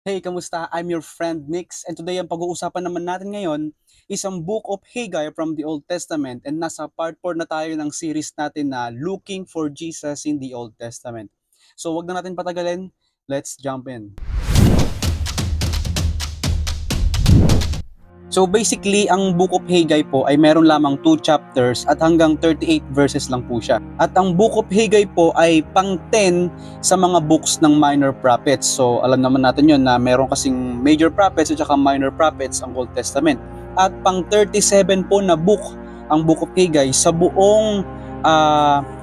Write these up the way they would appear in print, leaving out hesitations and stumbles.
Hey, kamusta? I'm your friend Nix, and today ang pag-uusapan naman natin ngayon is ang Book of Haggai from the Old Testament, and nasa part 4 na tayo ng series natin na Looking for Jesus in the Old Testament. So wag na natin patagalin, let's jump in. So basically, ang Book of Haggai po ay meron lamang 2 chapters at hanggang 38 verses lang po siya. At ang Book of Haggai po ay pang 10 sa mga books ng minor prophets. So alam naman natin yun na meron kasing major prophets at saka minor prophets ang Old Testament. At pang 37 po na book ang Book of Haggai sa buong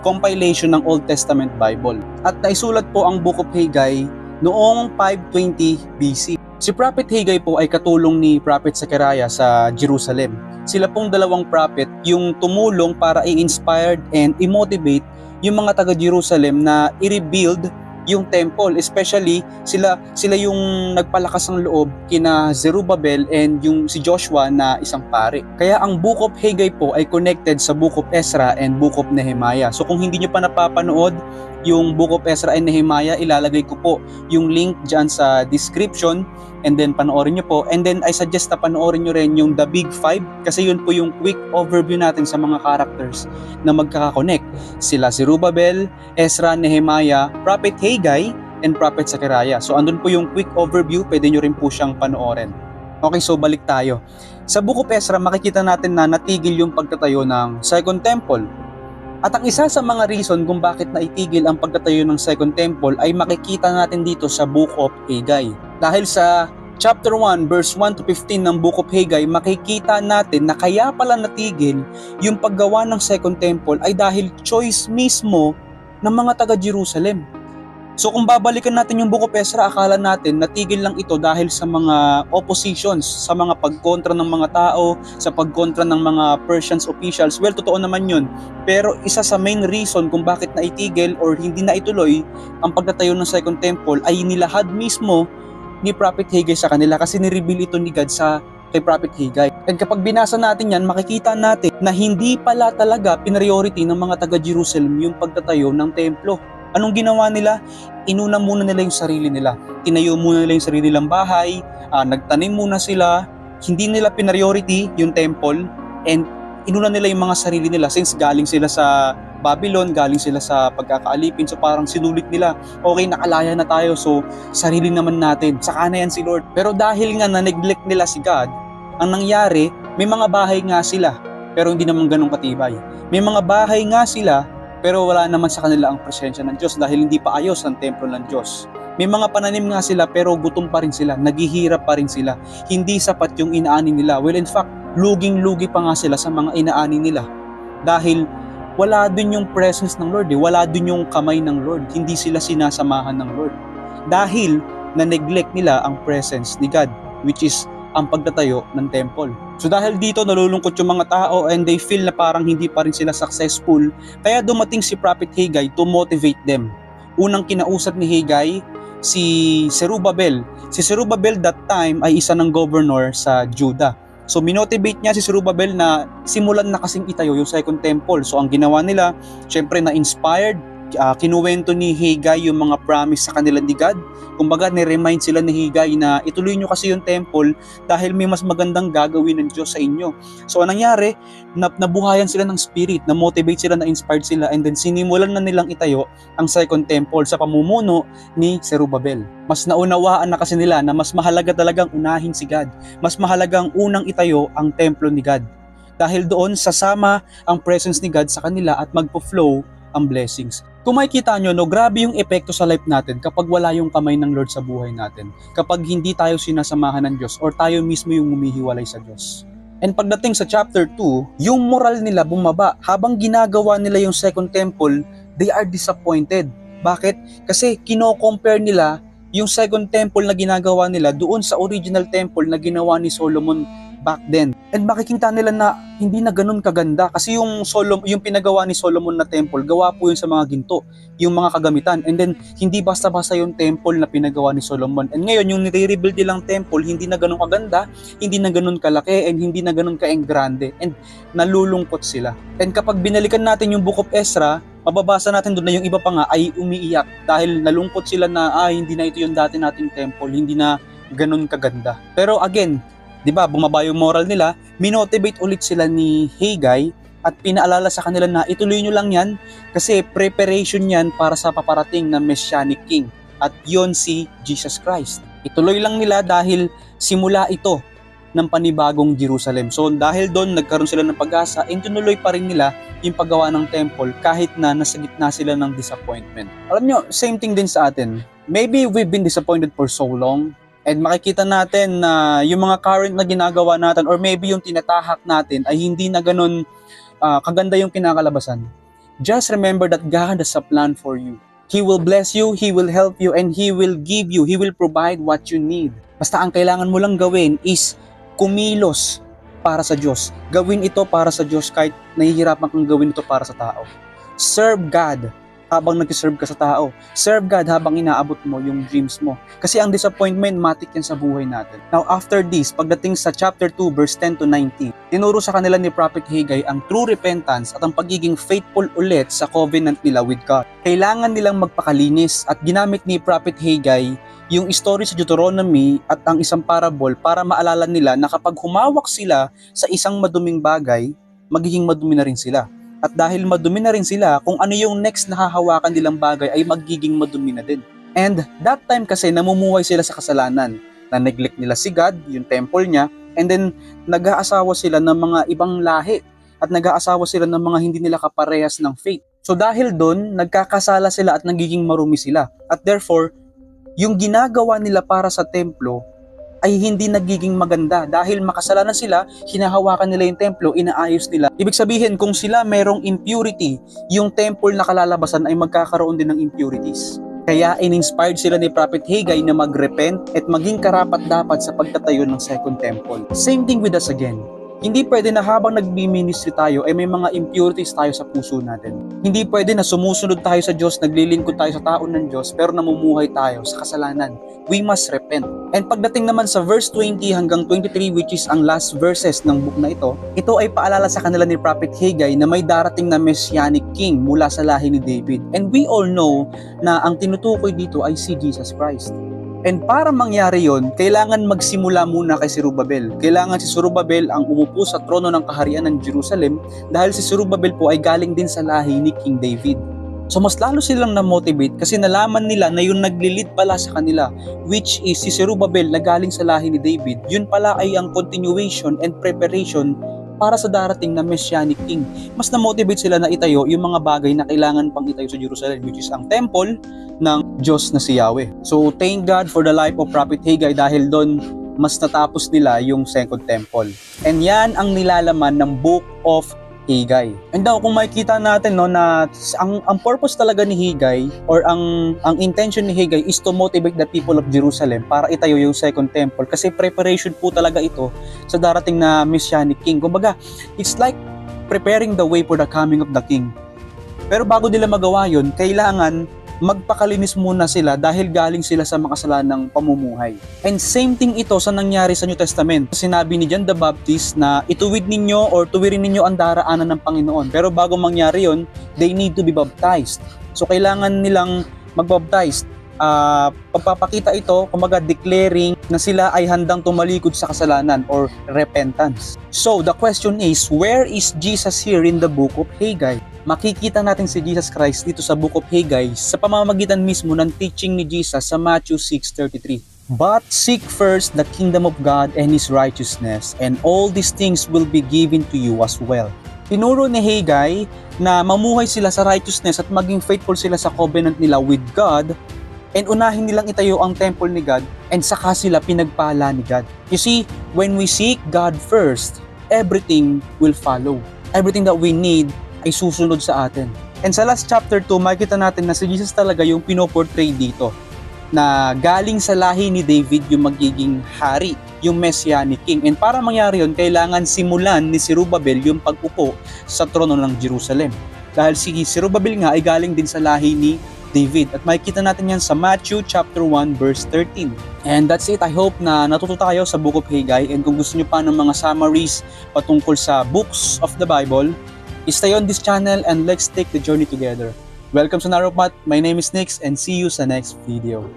compilation ng Old Testament Bible. At naisulat po ang Book of Haggai noong 520 BC. Si Prophet Haggai po ay katulong ni Prophet Zechariah sa Jerusalem. Sila pong dalawang prophet yung tumulong para i-inspired and i-motivate yung mga taga-Jerusalem na i-rebuild yung temple. Especially, sila yung nagpalakas ng loob kina Zerubbabel and yung si Joshua na isang pare. Kaya ang Book of Haggai po ay connected sa Book of Ezra and Book of Nehemiah. So kung hindi nyo pa napapanood yung Book of Ezra and Nehemiah, ilalagay ko po yung link dyan sa description, and then panoorin nyo po. And then I suggest na panoorin nyo rin yung The Big Five, kasi yun po yung quick overview natin sa mga characters na magkakakonect. Sila Zerubbabel, Ezra, Nehemiah, Prophet Haggai, and Prophet Zechariah. So andun po yung quick overview, pwede nyo rin po siyang panoorin. Okay, so balik tayo. Sa Book of Ezra, makikita natin na natigil yung pagtatayo ng Second Temple. At ang isa sa mga reason kung bakit naitigil ang pagtatayo ng Second Temple ay makikita natin dito sa Book of Haggai. Dahil sa chapter 1 verse 1 to 15 ng Book of Haggai, makikita natin na kaya pala natigil yung paggawa ng Second Temple ay dahil choice mismo ng mga taga-Jerusalem. So kung babalikan natin yung Book of Ezra, akala natin natigil lang ito dahil sa mga oppositions, sa mga pagkontra ng mga tao, sa pagkontra ng mga Persian officials. Well, totoo naman yun. Pero isa sa main reason kung bakit naitigil or hindi na ituloy ang pagtatayo ng Second Temple ay nilahad mismo ni Prophet Haggai sa kanila, kasi ni-reveal ito ni God kay Prophet Haggai. And kapag binasa natin yan, makikita natin na hindi pala talaga priority ng mga taga-Jerusalem yung pagtatayo ng templo. Anong ginawa nila? Inuna muna nila yung sarili nila. Tinayo muna nila yung sarili nilang bahay, nagtanim muna sila. Hindi nila priority yung temple, and inuna nila yung mga sarili nila since galing sila sa Babylon, galing sila sa pagkakaalipin. So parang sinulit nila, okay, nakalaya na tayo, so sarili naman natin, saka na yan si Lord. Pero dahil nga na-neglect nila si God, ang nangyari, may mga bahay nga sila, pero hindi naman ganun katibay. May mga bahay nga sila, pero wala naman sa kanila ang presensya ng Diyos dahil hindi pa ayos ang templo ng Diyos. May mga pananim nga sila pero gutom pa rin sila, naghihirap pa rin sila. Hindi sapat yung inaani nila. Well, in fact, luging-lugi pa nga sila sa mga inaani nila. Dahil wala dun yung presence ng Lord, wala dun yung kamay ng Lord. Hindi sila sinasamahan ng Lord. Dahil na-neglect nila ang presence ni God, which is ang pagtatayo ng temple. So dahil dito nalulungkot yung mga tao and they feel na parang hindi pa rin sila successful, kaya dumating si Prophet Haggai to motivate them. Unang kinausap ni Haggai si Zerubbabel. Si Zerubbabel that time ay isa ng governor sa Judah. So minotivate niya si Zerubbabel na simulan na kasing itayo yung Second Temple. So ang ginawa nila, syempre na-inspired, kinuwento ni Haggai yung mga promise sa kanila ni God. Kumbaga, ni-remind sila ni Haggai na ituloy nyo kasi yung temple dahil may mas magandang gagawin ng Diyos sa inyo. So, anong nangyari? Nabuhayan sila ng spirit, na-motivate sila, na-inspired sila, and then sinimulan na nilang itayo ang Second Temple sa pamumuno ni Zerubbabel. Mas naunawaan na kasi nila na mas mahalaga talagang unahin si God. Mas mahalagang unang itayo ang templo ni God. Dahil doon, sasama ang presence ni God sa kanila at magpo-flow ang blessings. Kung makikita nyo, no, grabe yung epekto sa life natin kapag wala yung kamay ng Lord sa buhay natin. Kapag hindi tayo sinasamahan ng Diyos or tayo mismo yung humihiwalay sa Diyos. And pagdating sa chapter 2, yung moral nila bumaba. Habang ginagawa nila yung Second Temple, they are disappointed. Bakit? Kasi kino-compare nila yung Second Temple na ginagawa nila doon sa original temple na ginawa ni Solomon back then. And makikita nila na hindi na ganun kaganda kasi yung pinagawa ni Solomon na temple, gawa po yun sa mga ginto, yung mga kagamitan. And then hindi basta-basta yung temple na pinagawa ni Solomon. And ngayon yung nire-rebuild nilang temple, hindi na ganun kaganda, hindi na ganun kalaki, and hindi na ganun ka-grande. And nalulungkot sila. And kapag binalikan natin yung Book of Ezra, Mababasa natin doon na yung iba pa nga ay umiiyak dahil nalungkot sila na hindi na ito yung dati nating temple, hindi na ganun kaganda. Pero again, 'di ba, bumaba yung moral nila, minotivate ulit sila ni Haggai at pinaalala sa kanila na ituloy nyo lang yan kasi preparation yan para sa paparating na Messianic King at yon si Jesus Christ. Ituloy lang nila dahil simula ito ng panibagong Jerusalem. So dahil doon nagkaroon sila ng pag-asa, tinuloy pa rin nila yung paggawa ng temple kahit na nasa gitna sila ng disappointment. Alam nyo, same thing din sa atin. Maybe we've been disappointed for so long and makikita natin na yung mga current na ginagawa natin or maybe yung tinatahak natin ay hindi na ganun kaganda yung kinakalabasan. Just remember that God has a plan for you. He will bless you, He will help you, and He will give you, He will provide what you need. Basta ang kailangan mo lang gawin is kumilos para sa Diyos. Gawin ito para sa Diyos kahit nahihirapan kang gawin ito para sa tao. Serve God habang nag-serve ka sa tao. Serve God habang inaabot mo yung dreams mo. Kasi ang disappointment, matik yan sa buhay natin. Now after this, pagdating sa chapter 2 verse 10 to 19, tinuro sa kanila ni Prophet Haggai ang true repentance at ang pagiging faithful ulit sa covenant nila with God. Kailangan nilang magpakalinis at ginamit ni Prophet Haggai yung story sa Deuteronomy at ang isang parable para maalala nila na kapag humawak sila sa isang maduming bagay, magiging madumi na rin sila. At dahil madumi na rin sila, kung ano yung next na hahawakan nilang bagay ay magiging madumi na din. And that time kasi namumuhay sila sa kasalanan. Na-neglect nila si God, yung temple niya, and then nag-aasawa sila ng mga ibang lahi at nag-aasawa sila ng mga hindi nila kaparehas ng faith. So dahil doon, nagkakasala sila at nagiging marumi sila. At therefore, yung ginagawa nila para sa templo ay hindi nagiging maganda dahil makasalanan sila, hinahawakan nila yung templo, inaayos nila. Ibig sabihin, kung sila merong impurity, yung temple na kalalabasan ay magkakaroon din ng impurities. Kaya in-inspired sila ni Prophet Haggai na mag-repent at maging karapat-dapat sa pagtatayo ng second temple. Same thing with us again. Hindi pwede na habang nagbi-ministry tayo ay may mga impurities tayo sa puso natin. Hindi pwede na sumusunod tayo sa Diyos, naglilingkod tayo sa tao ng Diyos, pero namumuhay tayo sa kasalanan. We must repent. And pagdating naman sa verse 20 hanggang 23, which is ang last verses ng book na ito ay paalala sa kanila ni Prophet Haggai na may darating na Messianic King mula sa lahi ni David. And we all know na ang tinutukoy dito ay si Jesus Christ. And para mangyari yon, kailangan magsimula muna kay Zerubbabel. Kailangan si Zerubbabel ang umupo sa trono ng kaharian ng Jerusalem dahil si Zerubbabel po ay galing din sa lahi ni King David. So mas lalo silang na-motivate kasi nalaman nila na yung nagli-lead pala sa kanila, which is si Zerubbabel na galing sa lahi ni David, yun pala ay ang continuation and preparation para sa darating na Messianic King. Mas na-motivate sila na itayo yung mga bagay na kailangan pang itayo sa Jerusalem, which is ang temple ng Diyos na si Yahweh. So thank God for the life of Prophet Haggai dahil doon mas natapos nila yung second temple. And yan ang nilalaman ng Book of Haggai. And daw kung makikita natin no na ang purpose talaga ni Haggai or ang intention ni Haggai is to motivate the people of Jerusalem para itayo yung second temple kasi preparation po talaga ito sa darating na Messianic King. Kumbaga, it's like preparing the way for the coming of the King. Pero bago nila magawa yun, kailangan magpakalinis muna sila dahil galing sila sa makasalanang pamumuhay. And same thing ito sa nangyari sa New Testament. Sinabi ni John the Baptist na ituwid ninyo or tuwirin ninyo ang daraanan ng Panginoon. Pero bago mangyari yon, they need to be baptized. So kailangan nilang magbaptize. Pagpapakita ito, kumaga declaring na sila ay handang tumalikod sa kasalanan or repentance. So the question is, where is Jesus here in the book of Haggai? Makikita natin si Jesus Christ dito sa book of Haggai sa pamamagitan mismo ng teaching ni Jesus sa Matthew 6:33. But seek first the kingdom of God and His righteousness, and all these things will be given to you as well. Tinuro ni Haggai na mamuhay sila sa righteousness at maging faithful sila sa covenant nila with God, and unahin nilang itayo ang temple ni God, and saka sila pinagpala ni God. You see, when we seek God first, everything will follow. Everything that we need ay susunod sa atin. And sa last chapter 2, makikita natin na si Jesus talaga yung pinoportray dito, na galing sa lahi ni David yung magiging hari, yung Messianic King. And para mangyari yun, kailangan simulan ni Zerubbabel yung pag-upo sa trono ng Jerusalem. Dahil si Zerubbabel nga ay galing din sa lahi ni David. At makikita natin yan sa Matthew chapter 1 verse 13. And that's it. I hope na natuto tayo sa Book of Haggai. And kung gusto nyo pa ng mga summaries patungkol sa books of the Bible, Stay on this channel and let's take the journey together. Welcome sa Naropath. My name is Nix and see you sa next video.